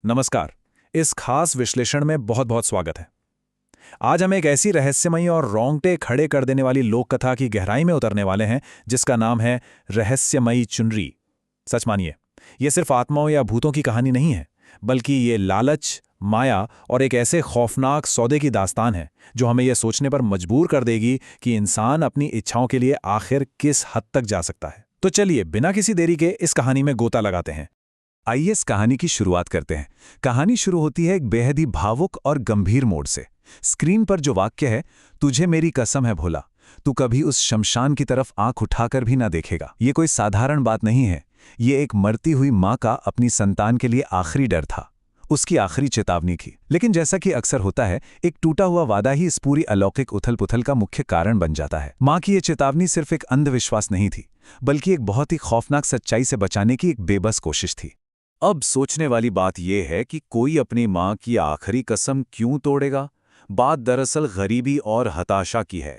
नमस्कार। इस खास विश्लेषण में बहुत बहुत स्वागत है। आज हम एक ऐसी रहस्यमयी और रोंगटे खड़े कर देने वाली लोक कथा की गहराई में उतरने वाले हैं जिसका नाम है रहस्यमयी चुनरी। सच मानिए, ये सिर्फ आत्माओं या भूतों की कहानी नहीं है, बल्कि ये लालच, माया और एक ऐसे खौफनाक सौदे की दास्तान है जो हमें यह सोचने पर मजबूर कर देगी कि इंसान अपनी इच्छाओं के लिए आखिर किस हद तक जा सकता है। तो चलिए बिना किसी देरी के इस कहानी में गोता लगाते हैं। आइए इस कहानी की शुरुआत करते हैं। कहानी शुरू होती है एक बेहद ही भावुक और गंभीर मोड़ से। स्क्रीन पर जो वाक्य है, तुझे मेरी कसम है भोला, तू कभी उस शमशान की तरफ आंख उठाकर भी ना देखेगा। ये कोई साधारण बात नहीं है। ये एक मरती हुई माँ का अपनी संतान के लिए आखिरी डर था, उसकी आखिरी चेतावनी थी। लेकिन जैसा कि अक्सर होता है, एक टूटा हुआ वादा ही इस पूरी अलौकिक उथल पुथल का मुख्य कारण बन जाता है। माँ की ये चेतावनी सिर्फ एक अंधविश्वास नहीं थी, बल्कि एक बहुत ही खौफनाक सच्चाई से बचाने की एक बेबस कोशिश थी। अब सोचने वाली बात यह है कि कोई अपनी माँ की आखिरी कसम क्यों तोड़ेगा। बात दरअसल गरीबी और हताशा की है।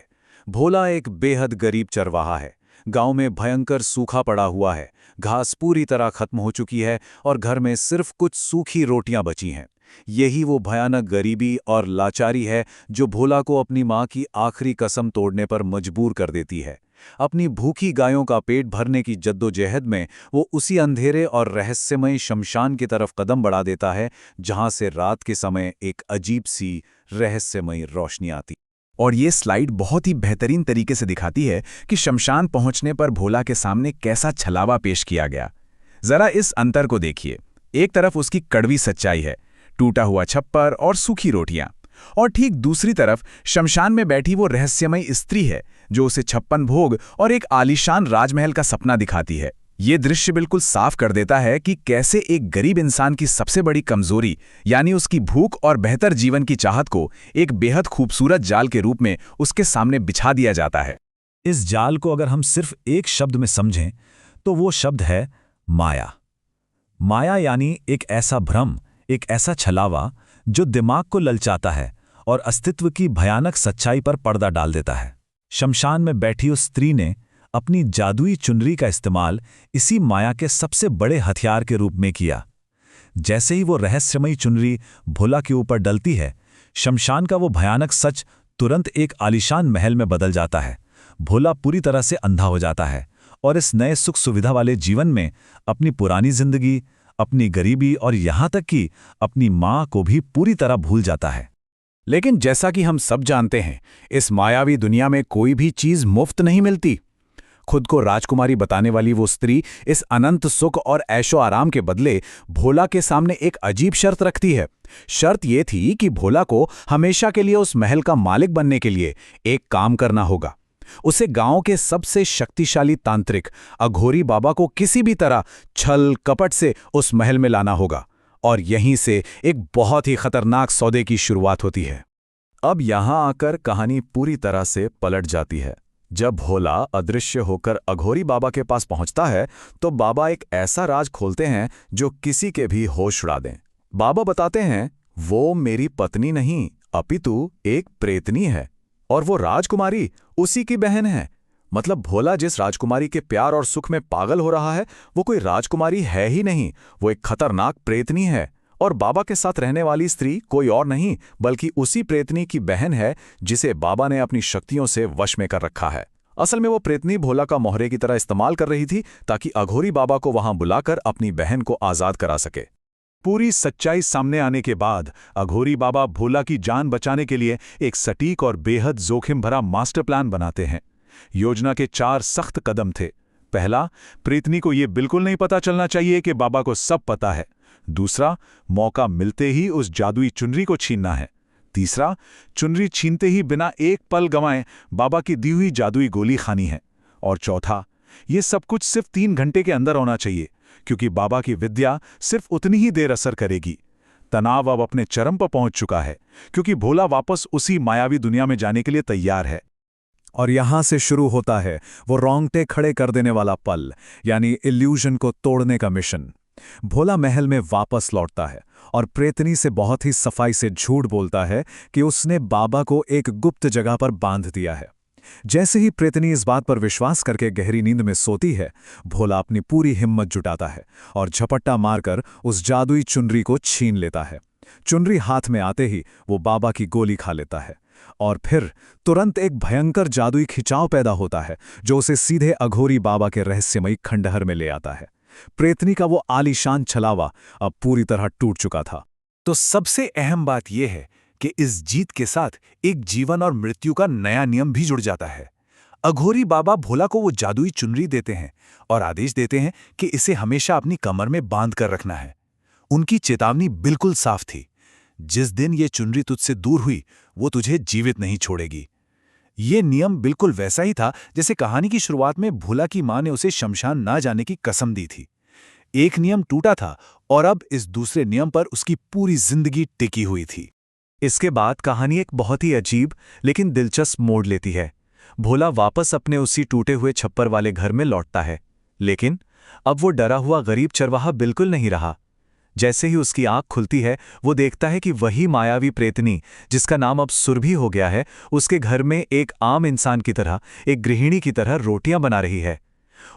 भोला एक बेहद गरीब चरवाहा है। गांव में भयंकर सूखा पड़ा हुआ है, घास पूरी तरह खत्म हो चुकी है और घर में सिर्फ कुछ सूखी रोटियां बची हैं। यही वो भयानक गरीबी और लाचारी है जो भोला को अपनी माँ की आखिरी कसम तोड़ने पर मजबूर कर देती है। अपनी भूखी गायों का पेट भरने की जद्दोजहद में वो उसी अंधेरे और रहस्यमय शमशान की तरफ कदम बढ़ा देता है जहां से रात के समय एक अजीब सी रहस्यमयी रोशनी आती। और ये स्लाइड बहुत ही बेहतरीन तरीके से दिखाती है कि शमशान पहुंचने पर भोला के सामने कैसा छलावा पेश किया गया। जरा इस अंतर को देखिए। एक तरफ उसकी कड़वी सच्चाई है, टूटा हुआ छप्पर और सूखी रोटियां, और ठीक दूसरी तरफ शमशान में बैठी वो रहस्यमयी स्त्री है जो उसे 56 भोग और एक आलीशान राजमहल का सपना दिखाती है। ये दृश्य बिल्कुल साफ कर देता है कि कैसे एक गरीब इंसान की सबसे बड़ी कमजोरी, यानी उसकी भूख और बेहतर जीवन की चाहत को एक बेहद खूबसूरत जाल के रूप में उसके सामने बिछा दिया जाता है। इस जाल को अगर हम सिर्फ एक शब्द में समझें तो वो शब्द है माया। माया यानी एक ऐसा भ्रम, एक ऐसा छलावा जो दिमाग को ललचाता है और अस्तित्व की भयानक सच्चाई पर पर्दा डाल देता है। शमशान में बैठी उस स्त्री ने अपनी जादुई चुनरी का इस्तेमाल इसी माया के सबसे बड़े हथियार के रूप में किया। जैसे ही वो रहस्यमयी चुनरी भोला के ऊपर डलती है, शमशान का वो भयानक सच तुरंत एक आलीशान महल में बदल जाता है। भोला पूरी तरह से अंधा हो जाता है और इस नए सुख सुविधा वाले जीवन में अपनी पुरानी जिंदगी, अपनी गरीबी और यहां तक कि अपनी मां को भी पूरी तरह भूल जाता है। लेकिन जैसा कि हम सब जानते हैं, इस मायावी दुनिया में कोई भी चीज मुफ्त नहीं मिलती। खुद को राजकुमारी बताने वाली वो स्त्री इस अनंत सुख और ऐशो आराम के बदले भोला के सामने एक अजीब शर्त रखती है। शर्त ये थी कि भोला को हमेशा के लिए उस महल का मालिक बनने के लिए एक काम करना होगा। उसे गांव के सबसे शक्तिशाली तांत्रिक अघोरी बाबा को किसी भी तरह छल कपट से उस महल में लाना होगा, और यहीं से एक बहुत ही खतरनाक सौदे की शुरुआत होती है। अब यहां आकर कहानी पूरी तरह से पलट जाती है। जब भोला अदृश्य होकर अघोरी बाबा के पास पहुंचता है तो बाबा एक ऐसा राज खोलते हैं जो किसी के भी होश उड़ा दें। बाबा बताते हैं, वो मेरी पत्नी नहीं अपितु एक प्रेतनी है, और वो राजकुमारी उसी की बहन है। मतलब भोला जिस राजकुमारी के प्यार और सुख में पागल हो रहा है, वो कोई राजकुमारी है ही नहीं, वो एक खतरनाक प्रेतनी है। और बाबा के साथ रहने वाली स्त्री कोई और नहीं बल्कि उसी प्रेतनी की बहन है जिसे बाबा ने अपनी शक्तियों से वश में कर रखा है। असल में वो प्रेतनी भोला का मोहरे की तरह इस्तेमाल कर रही थी ताकि अघोरी बाबा को वहां बुलाकर अपनी बहन को आजाद करा सके। पूरी सच्चाई सामने आने के बाद अघोरी बाबा भोला की जान बचाने के लिए एक सटीक और बेहद जोखिम भरा मास्टर प्लान बनाते हैं। योजना के 4 सख्त कदम थे। पहला, प्रेतनी को यह बिल्कुल नहीं पता चलना चाहिए कि बाबा को सब पता है। दूसरा, मौका मिलते ही उस जादुई चुनरी को छीनना है। तीसरा, चुनरी छीनते ही बिना एक पल गंवाए बाबा की दी हुई जादुई गोली खानी है। और चौथा, ये सब कुछ सिर्फ 3 घंटे के अंदर होना चाहिए, क्योंकि बाबा की विद्या सिर्फ उतनी ही देर असर करेगी। तनाव अब अपने चरम पर पहुंच चुका है, क्योंकि भोला वापस उसी मायावी दुनिया में जाने के लिए तैयार है। और यहां से शुरू होता है वो रोंगटे खड़े कर देने वाला पल, यानी इल्यूजन को तोड़ने का मिशन। भोला महल में वापस लौटता है और प्रेतनी से बहुत ही सफाई से झूठ बोलता है कि उसने बाबा को एक गुप्त जगह पर बांध दिया है। जैसे ही प्रेतनी इस बात पर विश्वास करके गहरी नींद में सोती है, भोला अपनी पूरी हिम्मत जुटाता है और झपट्टा मारकर उस जादुई चुनरी को छीन लेता है। चुनरी हाथ में आते ही वो बाबा की गोली खा लेता है और फिर तुरंत एक भयंकर जादुई खिंचाव पैदा होता है जो उसे सीधे अघोरी बाबा के रहस्यमयी खंडहर में ले आता है। प्रेतनी का वो आलीशान छलावा अब पूरी तरह टूट चुका था। तो सबसे अहम बात यह है कि इस जीत के साथ एक जीवन और मृत्यु का नया नियम भी जुड़ जाता है। अघोरी बाबा भोला को वो जादुई चुनरी देते हैं और आदेश देते हैं कि इसे हमेशा अपनी कमर में बांध कर रखना है। उनकी चेतावनी बिल्कुल साफ थी, जिस दिन ये चुनरी तुझसे दूर हुई वो तुझे जीवित नहीं छोड़ेगी। ये नियम बिल्कुल वैसा ही था जैसे कहानी की शुरुआत में भोला की मां ने उसे शमशान ना जाने की कसम दी थी। एक नियम टूटा था और अब इस दूसरे नियम पर उसकी पूरी जिंदगी टिकी हुई थी। इसके बाद कहानी एक बहुत ही अजीब लेकिन दिलचस्प मोड़ लेती है। भोला वापस अपने उसी टूटे हुए छप्पर वाले घर में लौटता है, लेकिन अब वो डरा हुआ गरीब चरवाहा बिल्कुल नहीं रहा। जैसे ही उसकी आंख खुलती है, वो देखता है कि वही मायावी प्रेतनी, जिसका नाम अब सुरभि हो गया है, उसके घर में एक आम इंसान की तरह, एक गृहिणी की तरह रोटियां बना रही है।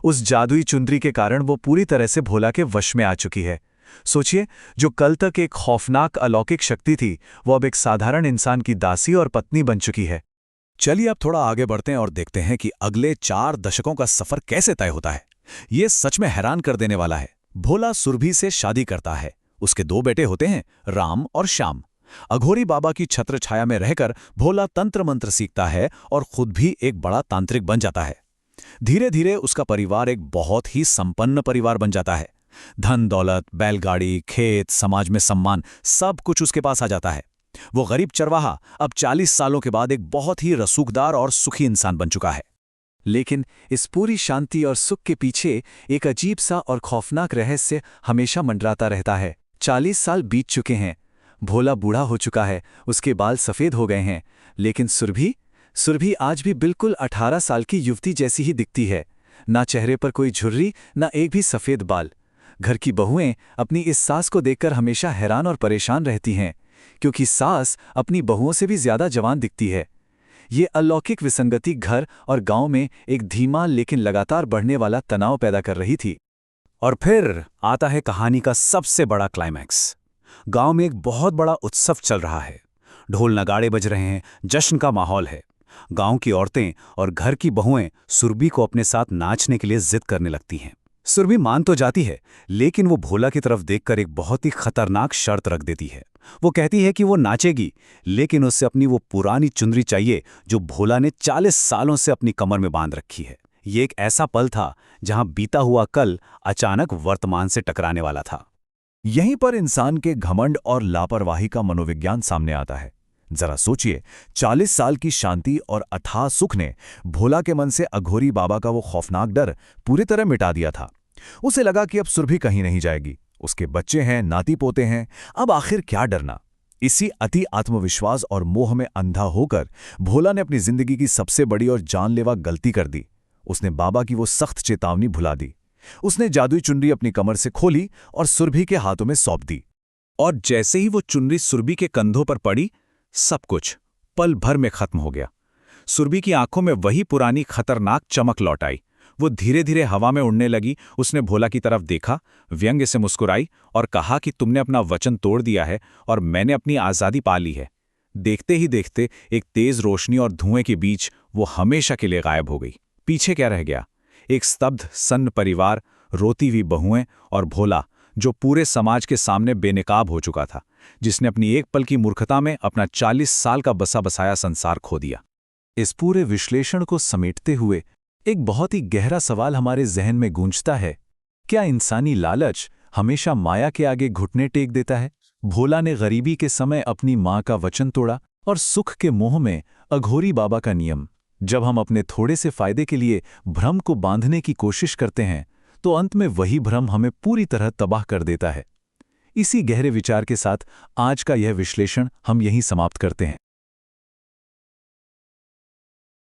उस जादुई चुनरी के कारण वो पूरी तरह से भोला के वश में आ चुकी है। सोचिए, जो कल तक एक खौफनाक अलौकिक शक्ति थी, वो अब एक साधारण इंसान की दासी और पत्नी बन चुकी है। चलिए अब थोड़ा आगे बढ़ते हैं और देखते हैं कि अगले 4 दशकों का सफर कैसे तय होता है। ये सच में हैरान कर देने वाला है। भोला सुरभि से शादी करता है। उसके 2 बेटे होते हैं, राम और श्याम। अघोरी बाबा की छत्र छाया में रहकर भोला तंत्र मंत्र सीखता है और खुद भी एक बड़ा तांत्रिक बन जाता है। धीरे धीरे उसका परिवार एक बहुत ही संपन्न परिवार बन जाता है। धन दौलत, बैलगाड़ी, खेत, समाज में सम्मान, सब कुछ उसके पास आ जाता है। वो गरीब चरवाहा अब 40 सालों के बाद एक बहुत ही रसूखदार और सुखी इंसान बन चुका है। लेकिन इस पूरी शांति और सुख के पीछे एक अजीब सा और खौफनाक रहस्य हमेशा मंडराता रहता है। 40 साल बीत चुके हैं, भोला बूढ़ा हो चुका है, उसके बाल सफ़ेद हो गए हैं, लेकिन सुरभि आज भी बिल्कुल 18 साल की युवती जैसी ही दिखती है। ना चेहरे पर कोई झुर्री, ना एक भी सफ़ेद बाल। घर की बहुएं अपनी इस सास को देखकर हमेशा हैरान और परेशान रहती हैं, क्योंकि सास अपनी बहुओं से भी ज़्यादा जवान दिखती है। ये अलौकिक विसंगति घर और गांव में एक धीमा लेकिन लगातार बढ़ने वाला तनाव पैदा कर रही थी। और फिर आता है कहानी का सबसे बड़ा क्लाइमैक्स। गांव में एक बहुत बड़ा उत्सव चल रहा है। ढोल नगाड़े बज रहे हैं, जश्न का माहौल है। गांव की औरतें और घर की बहुएं सुरभि को अपने साथ नाचने के लिए जिद करने लगती हैं। सुरभि मान तो जाती है, लेकिन वो भोला की तरफ देखकर एक बहुत ही खतरनाक शर्त रख देती है। वो कहती है कि वो नाचेगी, लेकिन उससे अपनी वो पुरानी चुनरी चाहिए जो भोला ने 40 सालों से अपनी कमर में बांध रखी है। ये एक ऐसा पल था जहां बीता हुआ कल अचानक वर्तमान से टकराने वाला था। यहीं पर इंसान के घमंड और लापरवाही का मनोविज्ञान सामने आता है। जरा सोचिए, 40 साल की शांति और अथाह सुख ने भोला के मन से अघोरी बाबा का वो खौफनाक डर पूरी तरह मिटा दिया था। उसे लगा कि अब सुरभि कहीं नहीं जाएगी, उसके बच्चे हैं, नाती पोते हैं, अब आखिर क्या डरना। इसी अति आत्मविश्वास और मोह में अंधा होकर भोला ने अपनी जिंदगी की सबसे बड़ी और जानलेवा गलती कर दी। उसने बाबा की वो सख्त चेतावनी भुला दी। उसने जादुई चुनरी अपनी कमर से खोली और सुरभि के हाथों में सौंप दी। और जैसे ही वो चुनरी सुरभि के कंधों पर पड़ी, सब कुछ पल भर में खत्म हो गया। सुरभि की आंखों में वही पुरानी खतरनाक चमक लौट आई। वो धीरे धीरे हवा में उड़ने लगी। उसने भोला की तरफ देखा, व्यंग्य से मुस्कुराई और कहा कि तुमने अपना वचन तोड़ दिया है और मैंने अपनी आज़ादी पा ली है। देखते ही देखते एक तेज रोशनी और धुएं के बीच वो हमेशा के लिए गायब हो गई। पीछे क्या रह गया? एक स्तब्ध सन्न परिवार, रोती हुई बहुएं और भोला जो पूरे समाज के सामने बेनकाब हो चुका था, जिसने अपनी एक पल की मूर्खता में अपना 40 साल का बसा बसाया संसार खो दिया। इस पूरे विश्लेषण को समेटते हुए एक बहुत ही गहरा सवाल हमारे जहन में गूंजता है। क्या इंसानी लालच हमेशा माया के आगे घुटने टेक देता है? भोला ने गरीबी के समय अपनी मां का वचन तोड़ा और सुख के मोह में अघोरी बाबा का नियम। जब हम अपने थोड़े से फायदे के लिए भ्रम को बांधने की कोशिश करते हैं, तो अंत में वही भ्रम हमें पूरी तरह तबाह कर देता है। इसी गहरे विचार के साथ आज का यह विश्लेषण हम यहीं समाप्त करते हैं।